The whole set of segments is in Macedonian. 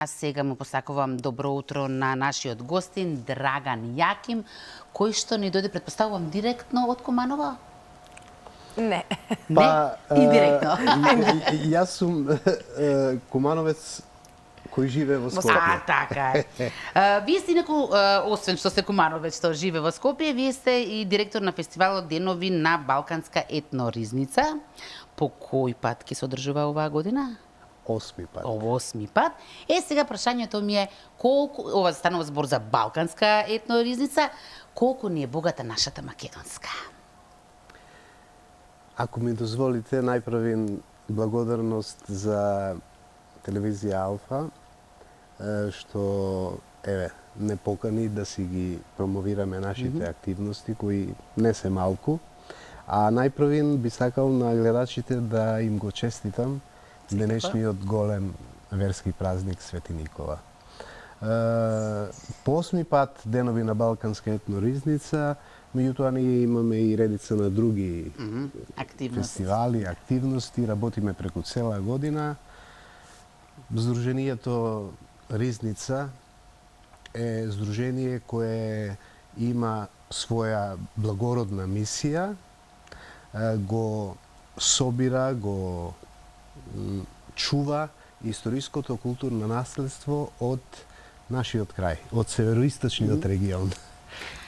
А сега му посакувам добро утро на нашиот гостин Драган Јаким, кој што ни дојде, предпоставувам, директно од Куманово? Не. Не, индиректно. Јас сум кумановец кој живее во Скопје. А, така е. Вие сте инаку, освен што сте кумановец што живее во Скопје, вие сте и директор на фестивалот Денови на Балканска етноризница. По кој пат ќе се одржува оваа година? 8 пат. 8 пат. Сега прашањето ми е колку, ова станува збор за Балканска етноризница, колку ни е богата нашата македонска? Ако ми дозволите, најпрвин благодарност за телевизија Алфа, што не покани да си ги промовираме нашите активности, кои не се малку. А најпрвин би сакал на гледачите да им го честитам денешниот голем верски празник Свети Никола. По 8 пат Денови на Балканска етноризница, меѓутоа ние имаме и редица на други фестивали, активности, работиме преку цела година. Сдруженијето Ризница е сдружение кое има своја благородна мисија, го собира, го чува историското културно наследство од нашиот крај, од североисточниот регион.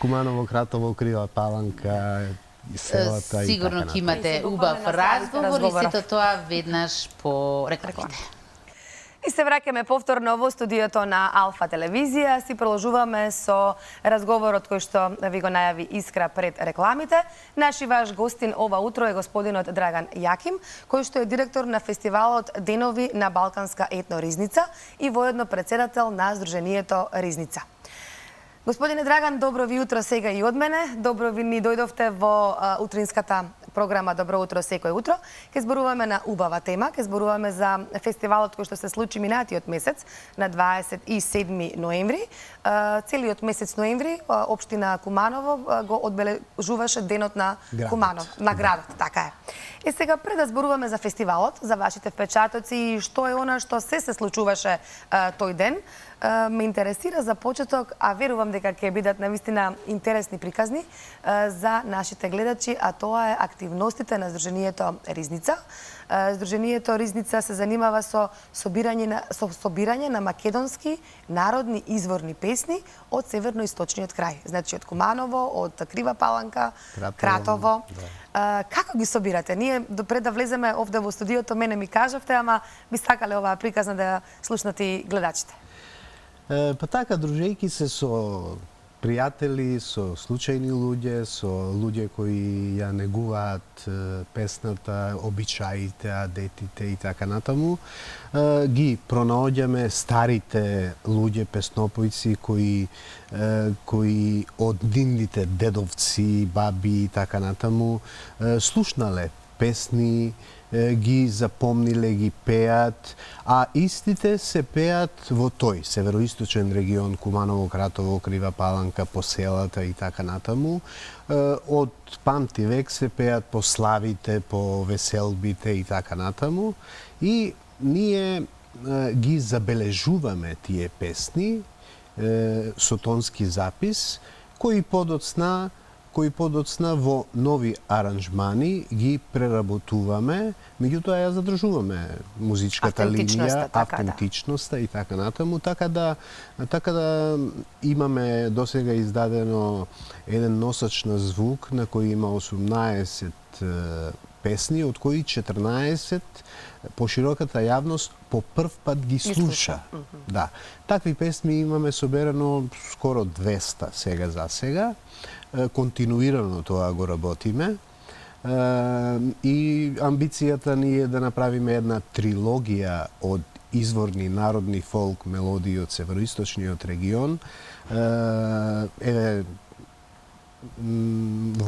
Куманово, Кратово, Крива Паланка, селата и така Сигурно ќе имате убав разговор и сето тоа веднаш по рекламите. И се враќаме повторно во студиото на Алфа телевизија. Си продолжуваме со разговорот кој што ви го најави Искра пред рекламите. Наш и ваш гостин ова утро е господинот Драган Јаким, кој што е директор на фестивалот Денови на Балканска етноризница и воедно председател на Сдруженијето Ризница. Господине Драган, добро ви утро сега и од мене. Добро ви ни дојдовте во утринската програма Добро утро секој утро. Ке зборуваме на убава тема, ке зборуваме за фестивалот кој што се случи минатиот месец на 27 ноември. Целиот месец ноември општина Куманово го одбележуваше денот на Куманов, на градот, така е. Сега пред да зборуваме за фестивалот, за вашите впечатоци и што е она што се случуваше тој ден, ме интересира за почеток, а верувам дека ќе бидат навистина интересни приказни за нашите гледачи, а тоа е активностите на Сдруженијето Ризница. Сдруженијето Ризница се занимава со собирање на македонски народни изворни песни од северноисточниот крај. Значи од Куманово, од Крива Паланка, Кратово. Како ги собирате? Ние пред да влеземе овде во студиото, мене ми кажавте, ама би сакале оваа приказна да слушнат и гледачите. Па така, дружејки се со пријатели, со случајни луѓе, со луѓе кои ја негуваат песната, обичаите, адетите и така натаму, ги пронаоѓаме старите луѓе, песнопојци кои од нивните дедовци, баби и така натаму слушнале песни, ги запомниле, ги пеат, а истите се пеат во тој североисточен регион, Куманово, Кратово, Крива Паланка, по селата и така натаму. Од памти век се пеат по славите, по веселбите и така натаму. И ние ги забележуваме тие песни со тонски запис, кои подоцна во нови аранжмани ги преработуваме, меѓутоа ја задржуваме музичката линија, автентичноста и така натаму, така да имаме досега издадено еден носач на звук на кој има 18 песни, од кои 14 пошироката јавност по прв пат ги слуша. Да. Такви песни имаме соберено скоро 200 сега за сега. Континуирано тоа го работиме. И амбицијата ни е да направиме една трилогија од изворни народни фолк мелодии од североисточниот регион.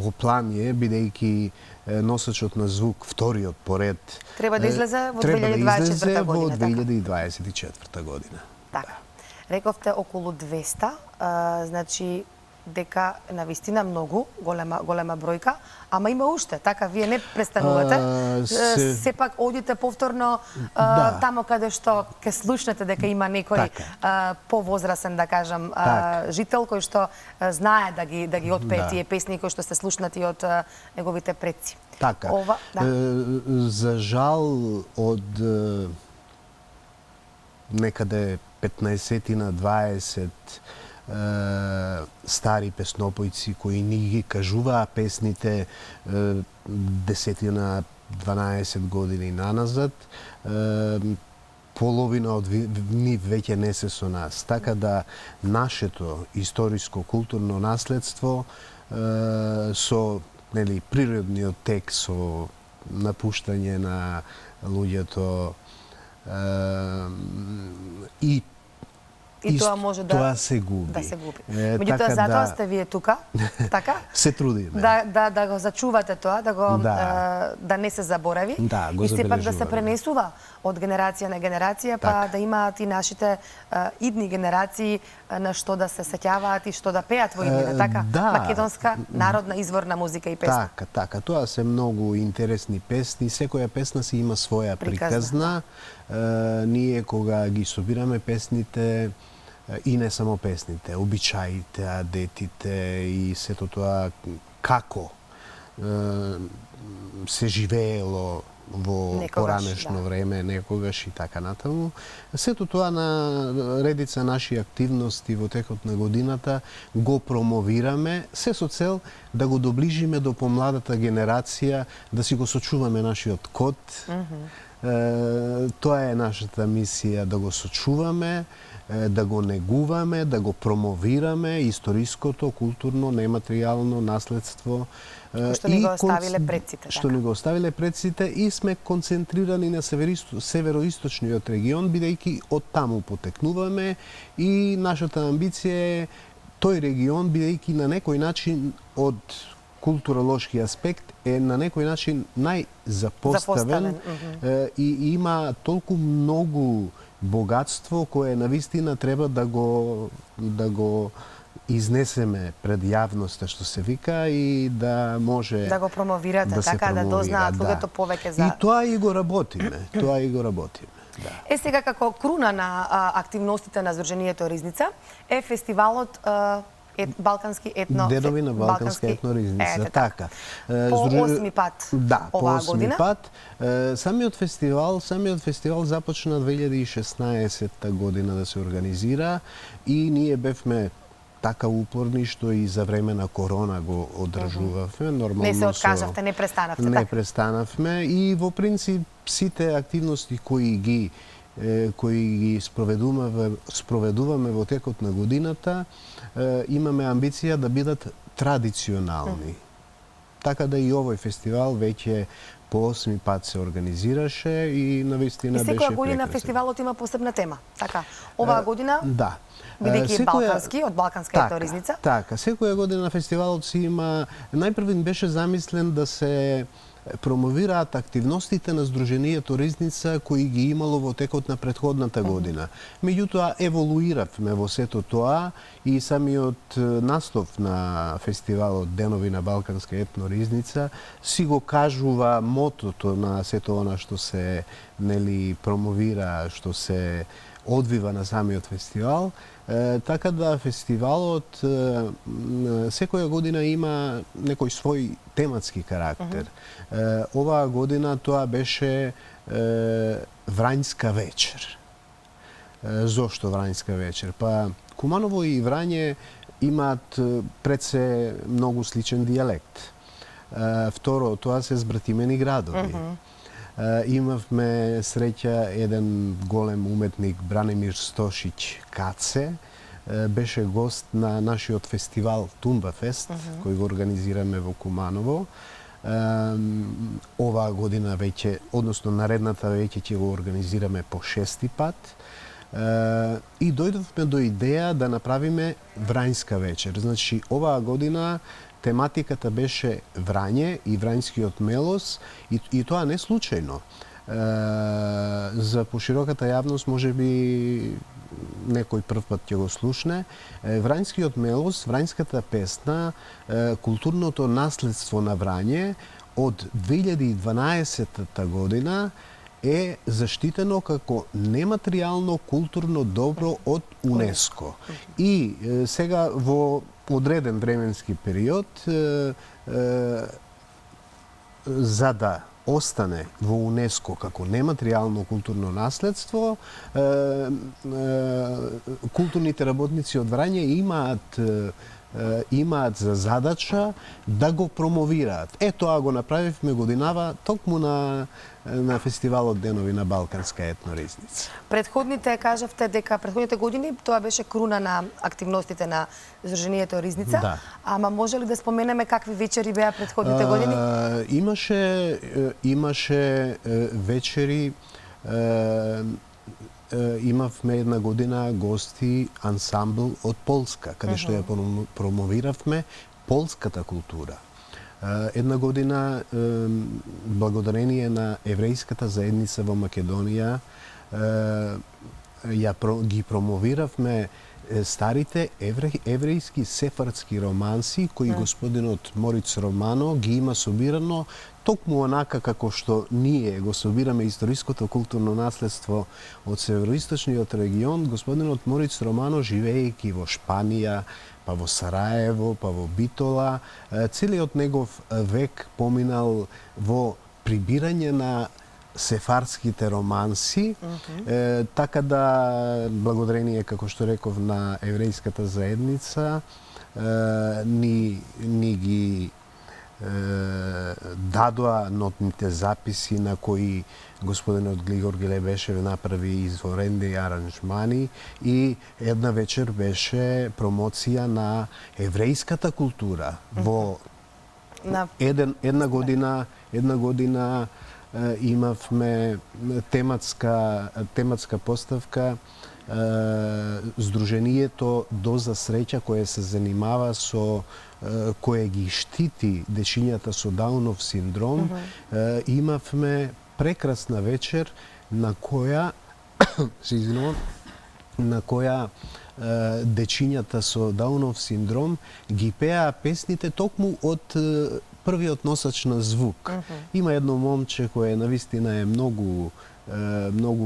Во план е, бидејќи носачот на звук, вториот поред, треба да излезе во 2024 година. Така. Рековте околу 200, значи дека навистина многу, голема бројка, ама има уште, така, вие не престанувате. Сепак одите повторно тамо каде што ќе слушнете дека има некој повозрасен, да кажам, жител кој што знае да ги отпее тие песни кои што се слушнати од неговите предци. Така. За жал, од некаде 15-20 стари песнопојци кои ни ги кажуваа песните 10-12 години наназад, половина од нив веќе не се со нас. Така да нашето историско-културно наследство со природниот тек, со напуштање на луѓето и тоа може тоа се губи. Меѓутоа, затоа сте вие тука, така? Се трудиме. Да го зачувате тоа, да не се заборави. И сепак да се пренесува од генерација на генерација, па да имаат и нашите идни генерации на што да се сеќаваат и што да пеат во идните, така? Македонска народна изворна музика и песна. Така. Тоа се многу интересни песни. Секоја песна си има своја приказна. Ние кога ги собираме песните, и не само песните, обичаите, адетите и сето тоа како се живеело во поранешно време, некогаш и така натаму. Сето тоа на редица наши активности во текот на годината го промовираме, се со цел да го доближиме до помладата генерација, да си го сочуваме нашиот код. Тоа е нашата мисија, да го сочуваме, да го негуваме, да го промовираме историското, културно, нематеријално наследство. Што ни го оставиле предците. Што ни го оставиле предците и сме концентрирани на североисточниот регион, бидејќи од таму потекнуваме и нашата амбиција е тој регион, бидејќи на некој начин од културолошки аспект е на некој начин најзапоставен и има толку многу богатство кое навистина треба да го изнесеме пред јавноста, што се вика, и да може да го промовирате, така да дознаат луѓето повеќе за... И тоа и го работиме, Сега како круна на активностите на Сдруженијето Ризница е фестивалот Балкански етно... Денови на Балканска етно Ризница, така. По 8 пат оваа година. По 8 пат. Самиот фестивал започна 2016 година да се организира и ние бевме така упорни што и за време на корона го одржувавме. Нормално не се откажавте, не престанавте. Не престанавме и во принцип сите активности кои ги спроведуваме во текот на годината, имаме амбиција да бидат традиционални. Така да и овој фестивал веќе по 8 пат се организираше и навистина беше прекрасен. И секоја година фестивалот има посебна тема, така? Оваа година, бидејќи балкански, од Балканска етно Ризница? Така, секоја година фестивалот си има... Најпрвен беше замислен да се промовираат активностите на Сдруженијето Ризница кои ги имало во текот на претходната година. Меѓутоа, еволуиравме во сето тоа и самиот наслов на фестивалот Денови на Балканска етно Ризница си го кажува мотото на сето она што се промовира, што се одвива на самиот фестивал. Така да фестивалот секоја година има некој свој тематски карактер. Оваа година тоа беше Врањска вечер. Зошто Врањска вечер? Па Куманово и Врање имаат пред се многу сличен дијалект. Второ, тоа се збратимени градови. Имавме среќа еден голем уметник Бранимир Стошиќ Каце, беше гост на нашиот фестивал Тумба Фест, кој го организираме во Куманово. Оваа година веќе, односно наредната веќе ќе го организираме по 6 пат. И дојдовме до идеја да направиме Врањска вечер. Значи, оваа година тематиката беше Врање и врањскиот мелос и тоа не случајно. За пошироката јавност можеби некој прв пат ќе го слушне. Врањскиот мелос, врањската песна, културното наследство на Врање од 2012 година е заштитено како нематеријално културно добро од УНЕСКО. И сега во одреден временски период за да остане во УНЕСКО како нематеријално културно наследство, културните работници од Врање имаат за задача да го промовираат. Тоа го направивме годинава токму на фестивалот Денови на Балканска етноризница. Кажавте дека предходните години тоа беше круна на активностите на Здруженијето Ризница. Да. Ама може ли да споменеме какви вечери беа предходните години? Имаше вечери, имавме една година гости ансамбл од Полска, каде што ја промовиравме полската култура. Една година, благодарение на еврејската заедница во Македонија, ги промовиравме старите еврејски сефардски романси кои господинот Мориц Романо ги има собирано токму онака како што ние го собираме историското културно наследство од североисточниот регион. Господинот Мориц Романо, живеејќи во Шпанија, па во Сараево, па во Битола, целиот негов век поминал во прибирање на сефардските романси, така да, благодарение, како што реков, на еврејската заедница, ни ги дадоа нотните записи на кои господинот Глигор Гелебешев направи изворени аранжмани и една вечер беше промоција на еврејската култура во една година имавме тематска поставка Здруженијето Доза среќа кое се занимава со кое ги штити дечињата со Даунов синдром. Имавме прекрасна вечер на која дечињата со Даунов синдром ги пеа песните токму од првиот носач на звук. Има едно момче кое навистина е многу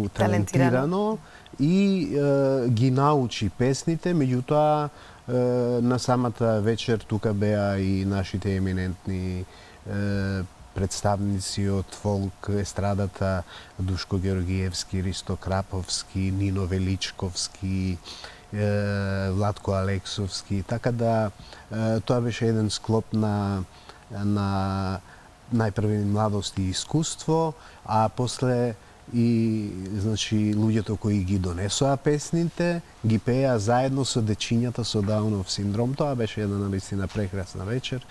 талентирано и ги научи песните, меѓутоа на самата вечер тука беа и нашите еминентни представници од фолк естрадата Душко Георгиевски, Ристо Краповски, Нино Величковски, Владко Алексовски, така да тоа беше еден склоп на најпрви младост и искуство, а после и луѓето кои ги донесоа песните, ги пеа заедно со дечињата со Даунов синдром. Тоа беше една навистина прекрасна вечер.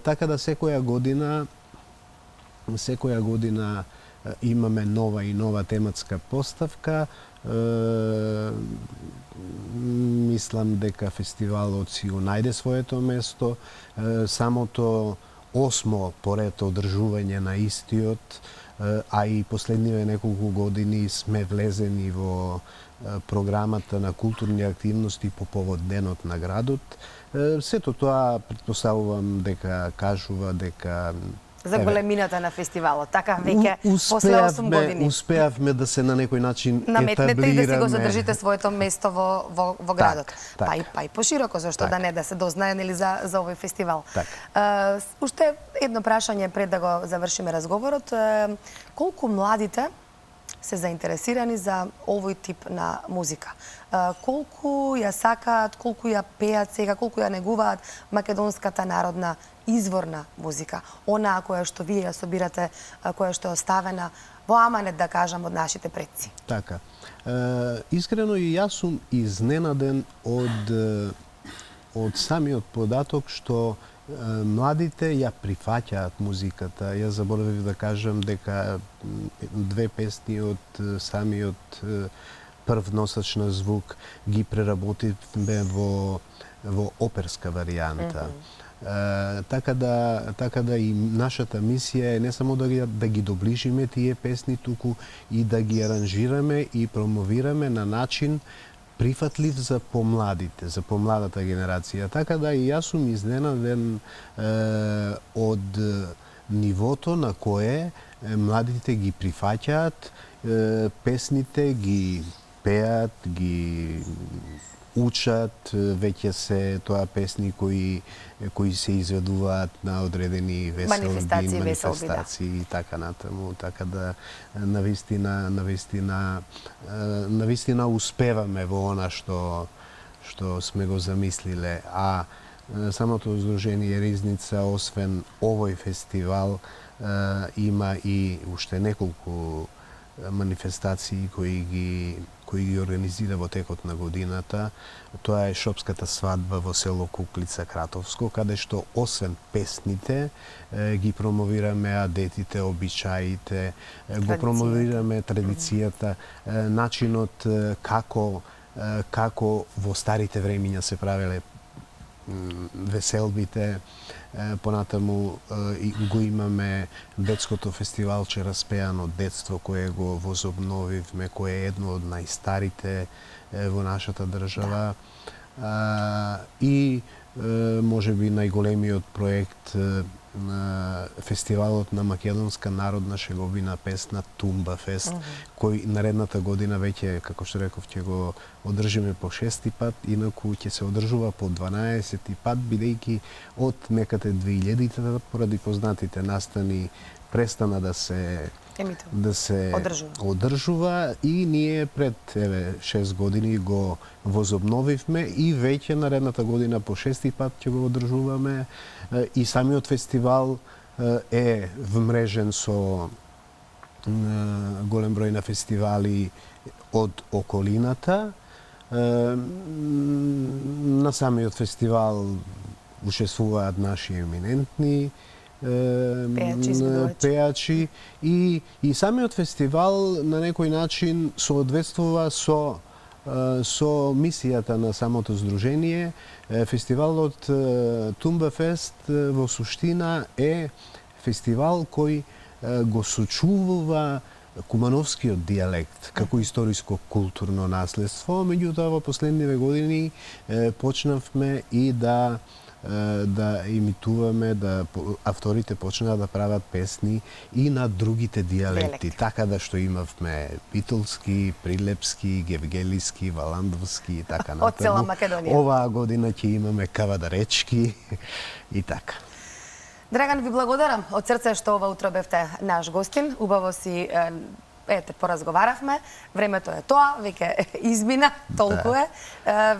Така да секоја година имаме нова тематска поставка. Мислам дека фестивалот си го најде своето место. Самото 8 поред одржување на истиот, а и последниве неколку години сме влезени во програмата на културни активности по повод Денот на градот. Сето тоа претпоставувам дека кажува дека за големината на фестивалот. Така веќе после 8 години успеавме да се на некој начин наметнете и да си го задржите своето место во градот. Па и пошироко, зашто да не, да се дознае нели за овој фестивал. Уште едно прашање пред да го завршиме разговорот. Колку младите се заинтересирани за овој тип на музика? Колку ја сакаат, колку ја пеат сега, колку ја негуваат македонската народна изворна музика, онаа која што вие ја собирате, која што е оставена во аманет, да кажам, од нашите предци? Така. Искрено и јас сум изненаден од самиот податок што младите ја прифаќаат музиката. Јас заборавив да кажам дека две песни од самиот прв носач на звук ги преработивме во оперска варијанта. Така да и нашата мисија е не само да ги доближиме тие песни, туку и да ги аранжираме и промовираме на начин прифатлив за помладите, за помладата генерација. Така да и јас сум изненаден од нивото на кое младите ги прифаќаат песните, ги пеат, ги учат, веќе се тоа песни кои се изведуваат на одредени веселби, манифестации и така натаму, така да навистина успеваме во она што сме го замислиле. А самото Здружение Ризница, освен овој фестивал, има и уште неколку манифестации кои ги организира во текот на годината. Тоа е шопската свадба во село Куклица, Кратовско, каде што освен песните ги промовираме адетите, обичаите, го промовираме традицијата, начинот како во старите времиња се правеле веселбите. Понатаму го имаме детското фестивалче Распеано детство, кое го возобновивме, кое е едно од најстарите во нашата држава. И можеби најголемиот проект фестивалот на македонска народна шеговина песна Тумба Фест, кој наредната година веќе, како што реков, ќе го одржиме по 6-ти пат, инаку ќе се одржува по 12-ти пат, бидејќи од некаде 2000-та поради познатите настани престана да се одржува и ние пред 6 години го возобновивме и веќе наредната година по 6-ти пат ќе го одржуваме. И самиот фестивал е вмрежен со голем број на фестивали од околината. На самиот фестивал учествуваат наши еминентни пејачи и самиот фестивал на некој начин соодветствува со мисијата на самото здружение. Фестивалот Тумба Фест во суштина е фестивал кој го сочувува кумановскиот дијалект како историско-културно наследство. Меѓутоа, во последниве години почнавме и да имитуваме, авторите почнаа да прават песни и на другите дијалекти, така да што имавме битолски, прилепски, гевгелиски, валандовски и така натаму. Од цела Македонија. Оваа година ќе имаме кавадаречки и така. Драган, ви благодарам од срце што ова утро бевте наш гостин. Убаво си поразговаравме. Времето е тоа, веќе измина, толку е.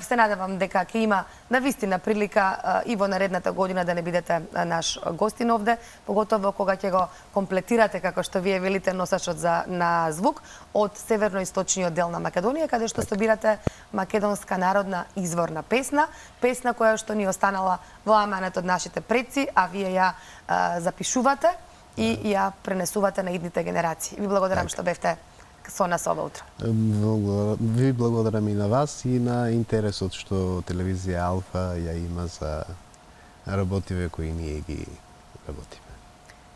Се надевам дека ќе има навистина прилика и во наредната година да не бидете наш гостин овде, поготово кога ќе го комплетирате, како што вие велите, носачот на звук од северно-источниот дел на Македонија, каде што собирате македонска народна изворна песна, песна која што ни останала во аманет од нашите предци, а вие ја запишувате и ја пренесувате на идните генерации. Ви благодарам што бевте со нас ова утро. Ви благодарам и на вас и на интересот што телевизија Алфа ја има за работиве кои ние ги работиме.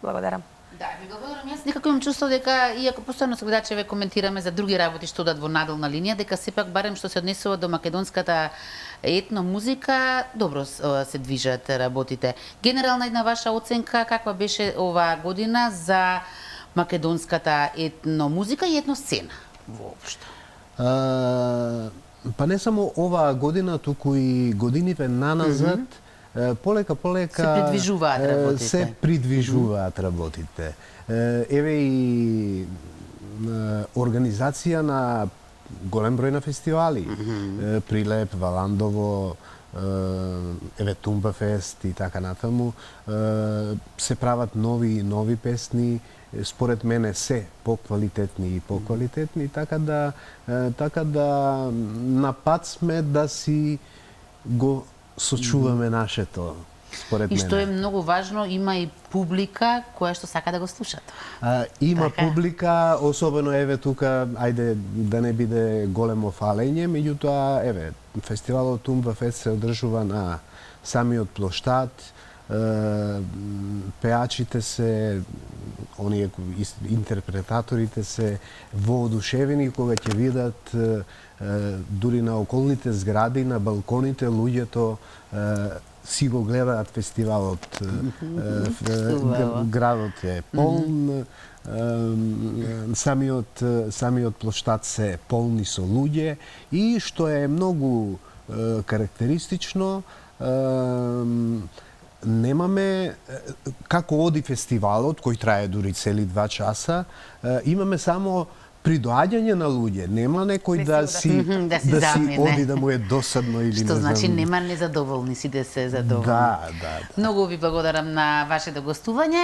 Благодарам. Да, ви благодарам. Јас некако имам чувство дека, иако постојано се гледачеве коментираме за други работи што одат во наделна линија, дека сепак барем што се однесува до македонската етно музика, добро се движат работите. Генерална една ваша оценка каква беше оваа година за македонската етно музика и етно сцена воопшто? Па не само оваа година, туку и годините наназад, полека се придвижуваат работите. Еве и организација на голем број на фестивали. Прилеп, Валандово, еве Тумба Фест и така натаму. Се прават нови песни, според мене се поквалитетни и поквалитетни, така да на пат сме да си го сочуваме нашето, според мене. И што е многу важно, има и публика која што сака да го слушат. Има публика, особено еве тука, ајде да не биде големо фалење, меѓутоа еве фестивалот Тумба Фест се одржува на самиот плоштад. Пеачите се, оние интерпретаторите се воодушевени кога ќе видат дури на околните згради, на балконите, луѓето си го гледаат фестивалот. Градот е полн, самиот плоштад се полни со луѓе и што е многу карактеристично, немаме, како оди фестивалот, кој трае дури цели 2 часа, имаме само при доаѓање на луѓе, нема некој да си оди да му е досадно или што значи нема незадоволни, сите се задоволни. Да. Многу ви благодарам на вашето гостување.